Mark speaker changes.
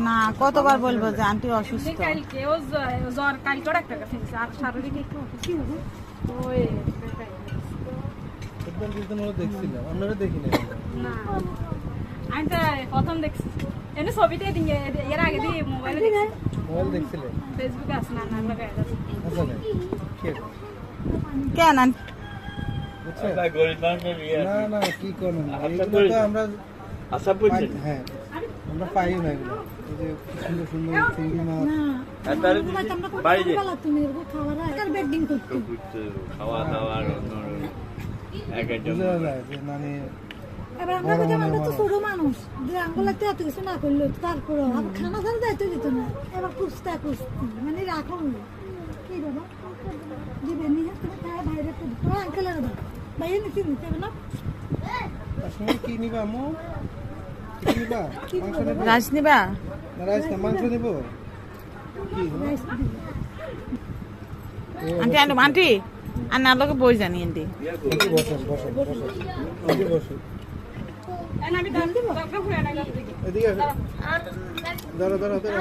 Speaker 1: না কতবার বলবো যে আন্টি অসুস্থ।
Speaker 2: কালকে ও জ্বর কালকে ডাক্তার কাছে গেছে আর শারীরিক একটু অসুস্থ ওই
Speaker 3: একদম দিন মনে দেখছিলাম অন্যরা দেখি না
Speaker 2: আমি তো প্রথম দেখছি এনে ছবিতে দিয়ে এর আগে দিয়ে মোবাইলে
Speaker 3: দেখছিলেন
Speaker 2: ফেসবুকে আছে না না লাগাই আছে
Speaker 3: আসলে কে
Speaker 1: কেন আন্টি?
Speaker 3: বুঝছো
Speaker 4: আচ্ছা গরিব মানুষের ইয়ে
Speaker 3: না
Speaker 4: আছে।
Speaker 3: না কি করব
Speaker 4: আশা
Speaker 3: এগুলো
Speaker 4: করি-
Speaker 3: তো আমরা
Speaker 4: আশা করছেন
Speaker 3: হ্যাঁ আমরা পাই না এগুলো এই যে কি সুন্দর সুন্দর চিংড়ি মাছ
Speaker 4: আর তাহলে বাইরে
Speaker 5: করতে
Speaker 4: খাওয়া দাওয়া আর অন্য এক একজন
Speaker 3: বোঝা যায় যে মানে
Speaker 5: এবার আমরা বলতে আমরা তো ছোট মানুষ যে আঙ্গুলাতে এত কিছু না করলো তারপরে খানা ছাড়া দায়িত্ব দিত না এবার কুস্তা কুস্তি মানে রাখো কি বাবা দিবে নিয়ে তুমি খায় বাইরে তো তোমার আঙ্কেলের দাও বাইরে নিতে নিতে হবে না
Speaker 3: তার সঙ্গে কি নিবা আম্মু কি নিবা মাংস নিবা
Speaker 1: রাজ নিবা?
Speaker 3: না রাইস না মাংস নিব কি
Speaker 5: রাইস দিবে
Speaker 1: আন্টি আন্টি আন্টি আর না লোকে বই জানি আন্টি।
Speaker 3: বসো বসো বসো বসো বসো
Speaker 2: আমি ডাল দিব ডক্টর ঘুরে না
Speaker 3: এদিকে আসো দাঁড়া দাঁড়া দাঁড়া